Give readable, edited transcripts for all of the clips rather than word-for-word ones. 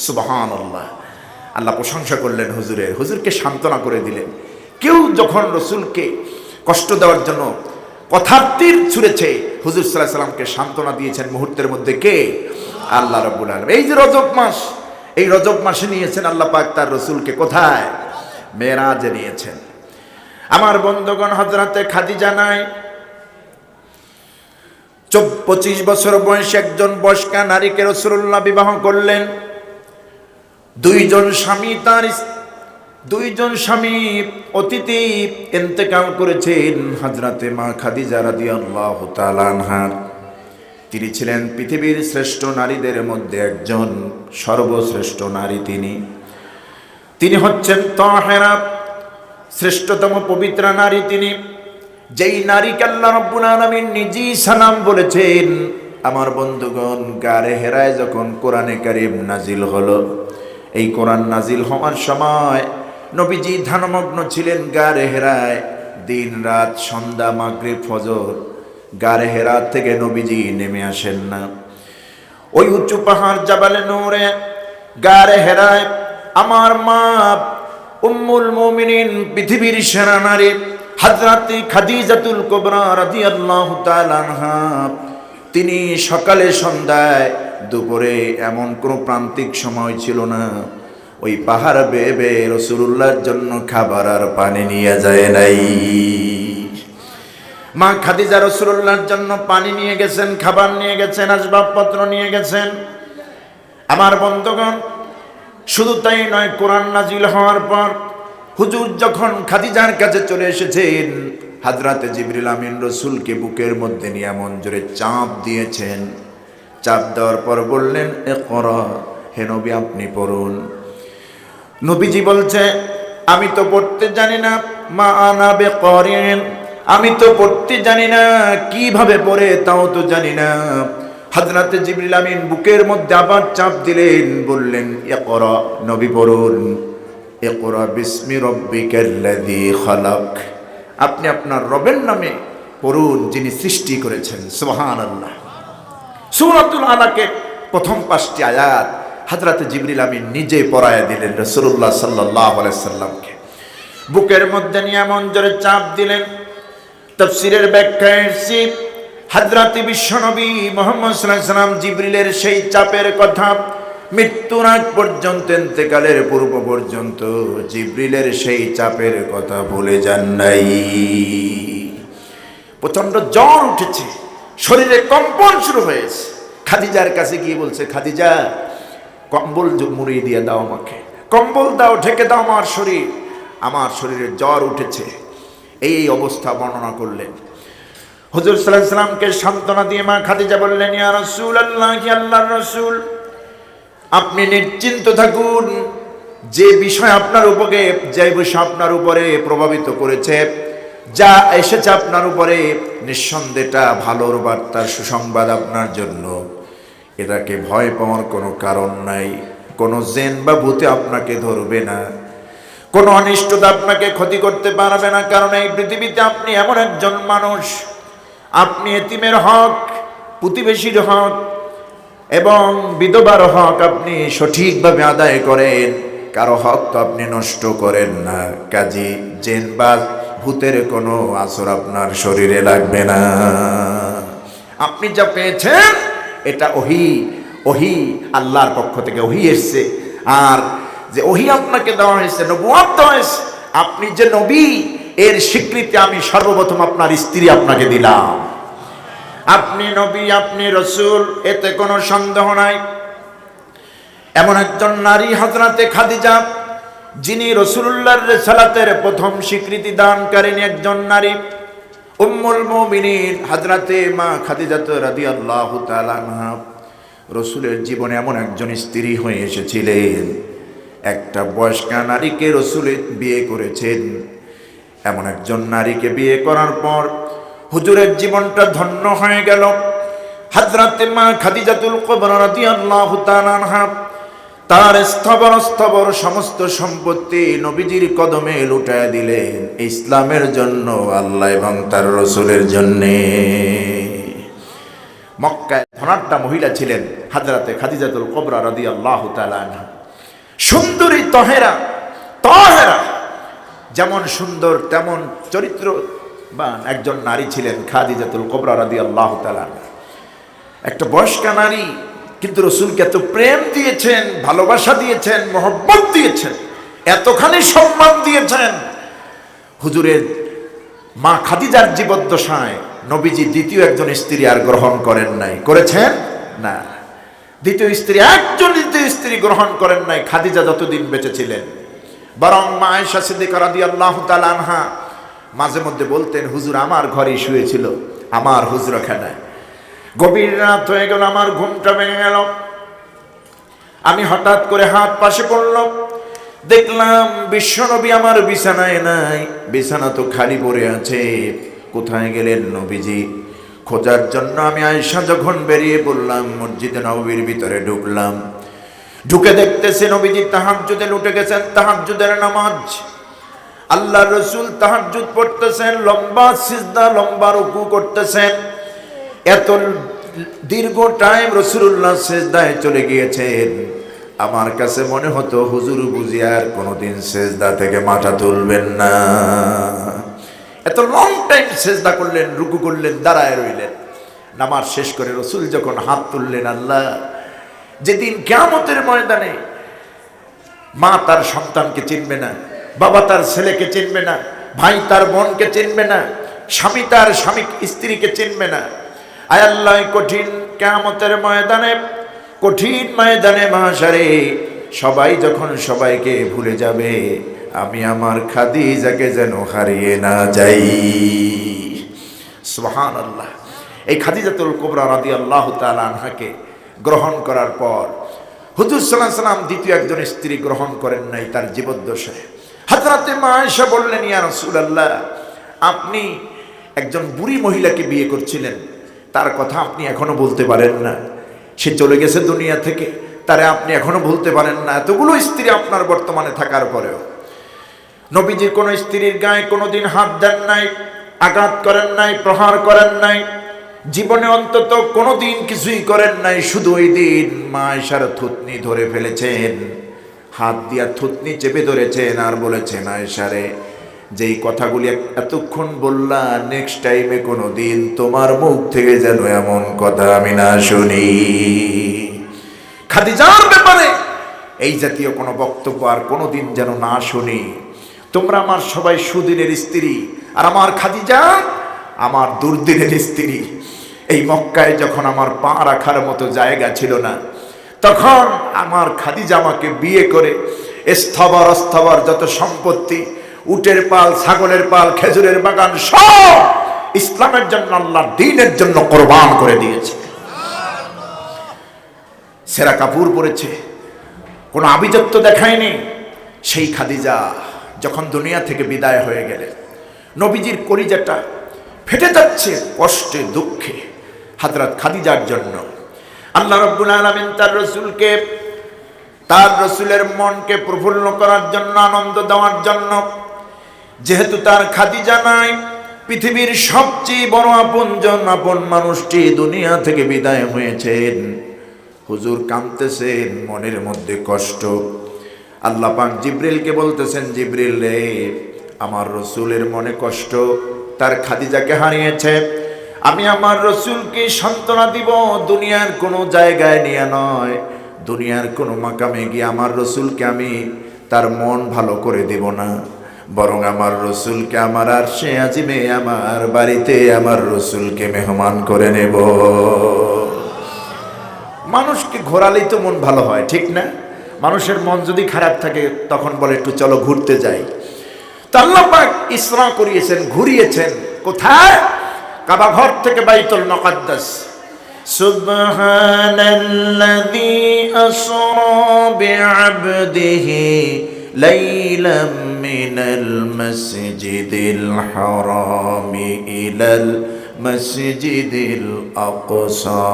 সুবহানাল্লাহ। আল্লাহ প্রশংসা করলেন হুজুরের, হুজুরকে সান্ত্বনা করে দিলেন। কেউ যখন রসুলকে কষ্ট দেওয়ার জন্য কথার তীর ছুঁড়েছে, হুজুর সাল্লাল্লাহু আলাইহি সাল্লামকে সান্ত্বনা দিয়েছেন মুহূর্তের মধ্যে কে? আল্লাহ রাব্বুল আলামিন। এই যে রজব মাস, এই রজব মাসে নিয়েছেন আল্লাহ পাক তার রসুলকে কোথায়? মেরাজে নিয়েছেন। আমার বন্ধুগণ, হযরতে খাদিজা নাই 25 বছর বয়সী একজন বয়স্কা নারীকে রাসূলুল্লাহ বিবাহ করলেন। দুইজন স্বামী অতীতে ইন্তেকাল করেছেন। হযরতে মা খাদিজা রাদিয়াল্লাহু তাআলা আনহা, তিনি ছিলেন পৃথিবীর শ্রেষ্ঠ নারীদের মধ্যে একজন, সর্বশ্রেষ্ঠ নারী তিনি হচ্ছেন তাহেরা, শ্রেষ্ঠতম পবিত্র নারী তিনি। যেই নারীকে আল্লাহ রাব্বুল আলামিন নিজেই সালাম বলেছেন। আমার বন্ধুগণ, গারে হেরায় যখন কোরআনে কারীম নাজিল হলো, এই কোরআন নাজিল হওয়ার সময় নবীজি ধ্যানমগ্ন ছিলেন গারে হেরায়। দিন রাত, সন্ধ্যা, মাগরিব, ফজর, গারে হেরা থেকে নবীজি নেমে আসেন না। ওই উঁচু পাহাড় জাবালে নূরে গারে হেরায় আমার মা উম্মুল মুমিনিন, পৃথিবীর সেরা নারী হযরতে খাদিজাতুল কুবরা রাদিয়াল্লাহু তাআলা আনহা, তিনি সকালে, সন্ধ্যায়, দুপুরে এমন কোনো প্রান্তিক সময় ছিল না ওই পাহাড় বেয়ে বেয়ে রাসূলুল্লাহর জন্য খাবার আর পানি নিয়ে যায় নাই। মা খাদিজা রাসূলুল্লাহর জন্য পানি নিয়ে গেছেন, খাবার নিয়ে গেছেন, আসবাবপত্র নিয়ে গেছেন। আমার বন্ধুগণ, শুধু তাই নয়, কোরআন নাজিল হওয়ার পর হুজুর যখন খাদিজার কাছে চলে এসেছেন, হযরতে জিবরিল আমিন রাসূলকে বুকের মধ্যে নিয়ে এমন জোরে চাপ দিয়েছেন। চাপ দেওয়ার পর বললেন, ইকরা, হে নবী আপনি পড়ুন। নবীজি বলছে, আমি তো পড়তে জানি না, মা আনা বিকারিন, আমি তো পড়তে জানি না, কিভাবে পড়ে তাও তো জানি না। হযরতে জিবরিল আমিন বুকের মধ্যে আবার চাপ দিলেন, বললেন, ইকরা, নবী পড়ুন। ইকরা বিসমি রাব্বিকাল্লাযী খালাক, আপনি আপনার রবের নামে পড়ুন যিনি সৃষ্টি করেছেন। সুবহানাল্লাহ। সূরাতুল আলাকের প্রথম 5টি আয়াত হযরতে জিবরিল আমিন নিজে পড়ায়া দিলেন রাসূলুল্লাহ সাল্লাল্লাহু আলাইহি সাল্লামকে। বুকের মধ্যে নিয়ে এমন জোরে চাপ দিলেন। তাফসীরের ব্যাখ্যায় এসেছে, হযরতে বিশ্বনবী মুহাম্মদ সাল্লাল্লাহু আলাইহি সাল্লাম জিবরিলের সেই চাপের কথা মৃত্যুর আগ পর্যন্ত, ইন্তেকালের পূর্ব পর্যন্ত জিবরিলের সেই চাপের কথা ভুলে যান নাই। প্রচন্ড জ্বর উঠেছে, শরীরে কম্পন শুরু হয়েছে। খাদিজার কাছে গিয়ে বলছে, খাদিজা, কম্বল মুড়িয়ে দিয়ে দাও আমাকে, কম্বল দাও, ঢেকে দাও আমার শরীরে জ্বর উঠেছে। এই অবস্থা বর্ণনা করলেন। হুজুর সাল্লাল্লাহু আলাইহি সাল্লামকে সান্ত্বনা দিয়ে মা খাদিজা বললেন, ইয়া রাসূলুল্লাহ, আল্লাহর রাসূল, আপনি নিশ্চিন্ত থাকুন, যে বিষয় আপনার উপরে প্রভাবিত করেছে, যা এসেছে আপনার উপরে, নিঃসন্দেহটা ভালোর বার্তার সুসংবাদ আপনার জন্য। এটাকে ভয় পাওয়ার কোনো কারণ নাই। কোনো জিন বা ভূতে আপনাকে ধরবে না, কোনো অনিষ্টতা আপনাকে ক্ষতি করতে পারবে না। কারণ এই পৃথিবীতে আপনি এমন একজন মানুষ, আপনি এতিমের হক, প্রতিবেশীর হক এবং বিধবার হক আপনি সঠিকভাবে আদায় করেন। কারো হক তো আপনি নষ্ট করেন না। কাজী জিন বা ভূতের কোনো আসর আপনার শরীরে লাগবে না। আপনি যা পেয়েছেন এটা ওহী আল্লাহর পক্ষ থেকে ওহী এসেছে। আর যে ওহী আপনাকে দেওয়া হয়েছে, নবুয়ত দেওয়া হয়েছে, আপনি যে নবী, এর স্বীকৃতি আমি সর্বপ্রথম আপনার স্ত্রী আপনাকে দিলাম। আপনি নবী, আপনি রাসূল, এতে কোনো সন্দেহ নাই। এমন একজন নারী হযরতে খাদিজা, যিনি রাসূলুল্লাহর রিসালাতের প্রথম স্বীকৃতি দানকারিণী একজন নারী। উম্মুল মুমিনিন হযরতে মা খাদিজা রাদিয়াল্লাহু তাআলা আনহা রাসূলের জীবনে এমন একজন স্ত্রী হয়ে এসেছিলেন। একটা বয়স্কা নারীকে রাসূল বিয়ে করেছেন। এমন একজন নারীকে বিয়ে করার পর হুজুরের জীবনটা ধন্য হয়ে গেল। হযরতে মা খাদিজাতুল কুবরা রাদিয়াল্লাহু তাআলা আনহা তার স্থাবর সমস্ত সম্পত্তি নবীজির কদমে লুটায় দিলেন ইসলামের জন্য, আল্লাহ এবং তার রাসূলের জন্য। মক্কায় ধনাঢ্য মহিলা ছিলেন হযরতে খাদিজাতুল কুবরা রাদিয়াল্লাহু তাআলা আনহা। সুন্দরী তহেরা, যেমন সুন্দর তেমন চরিত্রবান একজন নারী ছিলেন খাদিজাতুল কুবরা রাদিয়াল্লাহু তাআলা আনহা। একটা বয়স্কা নারী, কিন্তু রাসূলকে এত প্রেম দিয়েছেন, ভালোবাসা দিয়েছেন, মহব্বত দিয়েছেন, এতখানি সম্মান দিয়েছেন। হুজুরের মা খাদিজার জীবদ্দশায় নবীজি দ্বিতীয় একজন স্ত্রী আর গ্রহণ করেন নাই। করেছেন না? দ্বিতীয় স্ত্রী গ্রহণ করেন নাই খাদিজা যতদিন বেঁচে ছিলেন। বরং মা আয়েশা সিদ্দিকা রাদিয়াল্লাহু তাআলা আনহা মাঝে মধ্যে বলতেন, হুজুর আমার ঘরেই শুয়েছিল, আমার হুজরাখানায়। গভীর রাত হয়ে গেল, আমার ঘুমটা ভেঙে গেল। আমি হঠাৎ করে হাত পাশে পড়ল, দেখলাম বিশ্বনবী আমার বিছানায় নাই, বিছানা তো খালি পড়ে আছে। কোথায় গেলেন নবীজি? খোঁজার জন্য আমি আয়েশা যখন বেরিয়ে পড়লাম, মসজিদে নববীর ভিতরে ঢুকলাম। ঢুকে দেখতেছি নবীজি তাহাজ্জুদে উঠে গেছেন, তাহাজ্জুদের নামাজ। আল্লাহ রাসূল তাহাজ্জুদ পড়তেছেন, লম্বা সিজদা, লম্বা রুকু করতেছেন। এত দীর্ঘ টাইম রাসূলুল্লাহ সিজদায় চলে গিয়েছেন। আমার কাছে মনে হতো হুজুর বুঝি আর কোনোদিন সিজদা থেকে মাথা তুলবেন না। এত লং টাইম সিজদা করলেন, রুকু করলেন, দাঁড়ায় রইলেন। নামাজ শেষ করে রাসূল যখন হাত তুললেন, আল্লাহ, যেদিন কিয়ামতের ময়দানে মা তার সন্তানকে চিনবে না, বাবা তার ছেলেকে চিনবে না, ভাই তার বোনকে চিনবে না, স্বামী তার স্ত্রীকে চিনবে না। আয় আল্লাহ, কঠিন কিয়ামতের ময়দানে, কঠিন ময়দানে মাহশারে সবাই যখন সবাইকে ভুলে যাবে, আমি আমার খাদিজাকে যেন হারিয়ে না যাই। সুবহানাল্লাহ। এই খাদিজাতুল কুবরা রাদিয়াল্লাহু তাআলা আনহাকে গ্রহণ করার পর হুজুর সাল্লাল্লাহু আলাইহি ওয়াসাল্লাম দ্বিতীয় একজন স্ত্রী গ্রহণ করেন নাই তার জীবদ্দশায়। হযরতে মা আয়েশা বললেন, ইয়া রাসূলুল্লাহ, আপনি একজন বুড়ি মহিলাকে বিয়ে করছিলেন, তার কথা আপনি এখনো বলতে পারেন না। সে চলে গেছে দুনিয়া থেকে, তারে আপনি এখনো বলতে পারেন না। এতগুলো স্ত্রী আপনার বর্তমানে থাকার পরেও নবীজির কোন স্ত্রীর গায়ে কোনোদিন হাত দেন নাই, আঘাত করেন নাই, প্রহার করেন নাই, জীবনে অন্তত কোনোদিন কিছুই করেন নাই। শুধু ওই দিন মা আয়েশার থুতনি ধরে ফেলেছেন, হাত দিয়া থুতনি চেপে ধরেছেন আর বলেছেন, আয়েশারে, যেই কথাগুলি এতক্ষণ বললা, নেক্সট টাইমে কোনোদিন তোমার মুখ থেকে যেন এমন কথা আমি না শুনি। খাদিজার ব্যাপারে এই জাতীয় কোনো বক্তব্য আর কোনোদিন যেন না শুনি। তোমরা আমার সবাই সুদিনের স্ত্রী, আর আমার খাদিজা আমার দুর্দিনের স্ত্রী। এই মক্কায় যখন আমার পা রাখার মতো জায়গা ছিল না, তখন আমার খাদিজা আমাকে বিয়ে করে স্থাবর অস্থাবর যত সম্পত্তি, উটের পাল, ছাগলের পাল, খেজুরের বাগান, সব ইসলামের জন্য, আল্লাহর দ্বীনের জন্য কোরবান করে দিয়েছে। সেরা কাপড় পরেছে, কোনো আভিজাত্য দেখায়নি। সেই খাদিজা যখন দুনিয়া থেকে বিদায় হয়ে গেলেন, নবীজির কলিজাটা ফেটে যাচ্ছে কষ্টে, দুঃখে হযরত খাদিজার জন্য। আল্লাহ রাব্বুল আলামিন তার রাসূলকে, তার রাসূলের মনকে প্রফুল্ল করার জন্য, আনন্দ দেওয়ার জন্য, যেহেতু তার খাদিজা নাই, পৃথিবীর সবচেয়ে বড় আপনজন, আপন মানুষটি দুনিয়া থেকে বিদায় হয়েছেন। হুজুর কাঁদতেছেন, মনের মধ্যে কষ্ট। আল্লাহ পাক জিবরিলকে বলতেছেন, জিবরিল রে, আমার রাসূলের মনে কষ্ট, তার খাদিজাকে হারিয়েছে। আমি আমার রাসূলকে সান্ত্বনা দিব, দুনিয়ার কোনো জায়গায় নিয়ে নয়, দুনিয়ার কোনো মাকামে গিয়ে আমার রাসূলকে আমি তার মন ভালো করে দেব না, বরং আমার রাসূলকে আমার আরশে আজিমে, আমার বাড়িতে আমার রাসূলকে মেহমান করে নেব। মানুষকে ঘোরালেই তো মন ভালো হয়, ঠিক না? মানুষের মন যদি খারাপ থাকে তখন বলে একটু চলো ঘুরতে যাই। তো আল্লাহ পাক ইসরা করিয়েছেন, ঘুরিয়েছেন। কোথায়? কাবা ঘর থেকে বাইতুল মুকাদ্দাস। সুবহানাল্লাযী আসরা বিআবদিহি লাইলাম মিনাল মাসজিদিল হারামি ইলাল মাসজিদিল আকসা।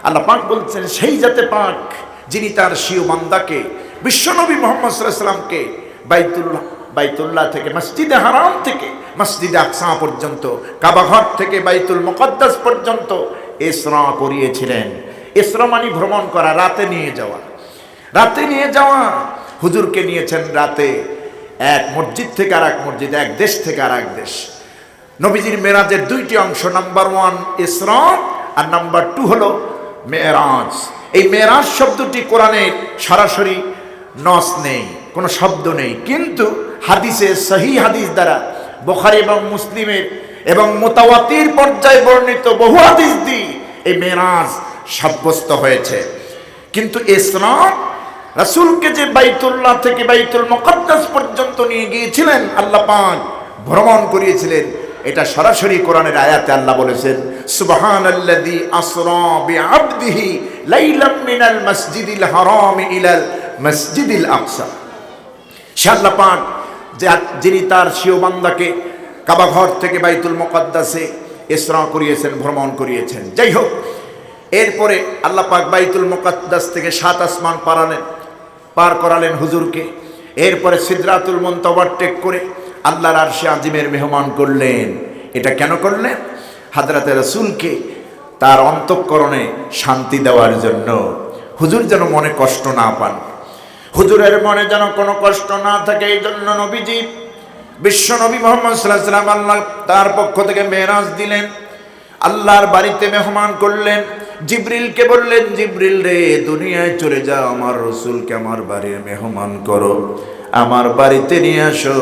আল্লাহ পাক বলছেন, সেই জাতে পাক যিনি তার স্বীয় বান্দাকে, বিশ্বনবী মুহাম্মদ সাল্লাল্লাহু আলাইহি ওয়াসাল্লামকে বাইতুল্লাহ থেকে, মসজিদে হারাম থেকে মসজিদে আকসা পর্যন্ত, কাবাঘর থেকে বাইতুল মুকদ্দাস পর্যন্ত ইসরা করিয়েছিলেন। ইসরা মানে ভ্রমণ করা, রাতে নিয়ে যাওয়া। রাতে নিয়ে যাওয়া, হুজুরকে নিয়েছেন রাতে এক মসজিদ থেকে আর এক মসজিদ, এক দেশ থেকে আর এক দেশ। নবীজির মেরাজের দুইটি অংশ, নাম্বার 1 ইসরা আর নাম্বার 2 হলো মেরাজ। এই মেরাজ শব্দটি কোরআনের সরাসরি নস নেই, কোনো শব্দ নেই, কিন্তু হাদিসে সহিহ হাদিস দ্বারা বুখারী এবং মুসলিমের এবং মুতাওয়াতির পর্যায়ে বর্ণিত বহু হাদিস দিয়ে এই মেরাজ সাব্যস্ত হয়েছে। কিন্তু ইসরা, রাসূলকে যে বাইতুল্লাহ থেকে বাইতুল মুকদ্দাস পর্যন্ত নিয়ে গিয়েছিলেন, আল্লাহ পাক ভ্রমণ করিয়েছিলেন, এটা সরাসরি কোরআনের আয়াতে আল্লাহ বলেছেন, সুবহানাল্লাযী আসরা বিআবদিহি লাইলাম মিনাল মাসজিদিল হারাম ইলাল মসজিদিল আকসা। সে আল্লাহ পাক যিনি তার স্বীয় বান্দাকে কাবাঘর থেকে বাইতুল মুকদ্দাসে ইসরা করিয়েছেন, ভ্রমণ করিয়েছেন। যাই হোক, এরপরে আল্লাহ পাক বাইতুল মুকদ্দাস থেকে 7 আসমান পার করালেন হুজুরকে। এরপরে সিদরাতুল মুনতাহা টেক করে আল্লাহর আরশে আজিমের মেহমান করলেন। এটা কেন করলেন? হযরতে রাসূলকে তার অন্তঃকরণে শান্তি দেওয়ার জন্য, হুজুর যেন মনে কষ্ট না পান, হুজুরের মনে যেন কোনো কষ্ট না থাকে, এই জন্য নবীজি, বিশ্ব নবী মুহাম্মদ সাল্লাল্লাহু আলাইহি ওয়াসাল্লাম, আল্লাহ তার পক্ষ থেকে মেরাজ দিলেন, আল্লাহর বাড়িতে মেহমান করলেন। জিবরিলকে বললেন, জিবরিল রে, দুনিয়ায় চলে যাও, আমার রাসূলকে আমার বাড়ির মেহমান করো, আমার বাড়িতে নিয়ে আসো।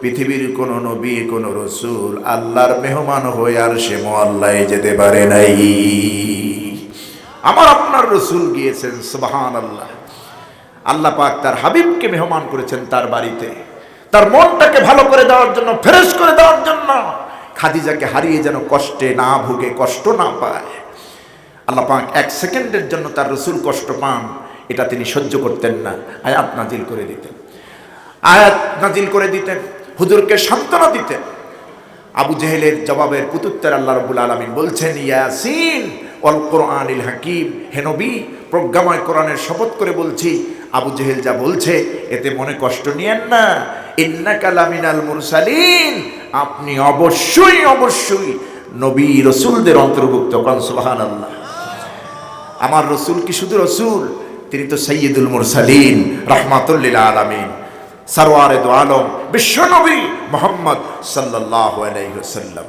পৃথিবীর কোন নবী, কোন রাসূল আল্লাহর মেহমান হয়ে আর সে মুআল্লায় যেতে পারে নাই, আমার আপনার রাসূল গিয়েছেন। সুবহানাল্লাহ। আল্লাহ পাক তার হাবিবকে মেহমান করেছেন তার বাড়িতে, তার মনটাকে ভালো করে দেওয়ার জন্য, ফ্রেশ করে দেওয়ার জন্য, খাদিজাকে হারিয়ে যেন কষ্টে না ভুগে, কষ্ট না পায়। আল্লাহ পাক 1 সেকেন্ডের জন্য তার রাসূল কষ্ট পান, এটা তিনি সহ্য করতেন না, আয়াত নাজিল করে দিতেন, আয়াত নাজিল করে দিতেন, হুজুরকে সান্ত্বনা দিতেন। আবু জেহেলের জবাবের প্রত্যুত্তর আল্লাহ রাব্বুল আলামিন বলছেন, ইয়াসিন ওয়াল কোরআনিল হাকিম, হে নবী, প্রজ্ঞাময় কোরআনের শপথ করে বলছি, আবু জেহেল যা বলছে এতে মনে কষ্ট নিয়েন না। ইন্নাকা লামিনাল মুরসালিন, আপনি অবশ্যই অবশ্যই নবী রাসূলদের অন্তর্ভুক্ত। কোন সুবহানাল্লাহ। আমার রাসূল কি শুধু রাসূল, তিনি তো সাইয়্যিদুল মুরসালিন, রাহমাতুল লিল আলামিন, সরওয়ারে দো আলম, বিশ্বনবী মুহাম্মদ সাল্লাল্লাহু আলাইহি ওয়াসাল্লাম।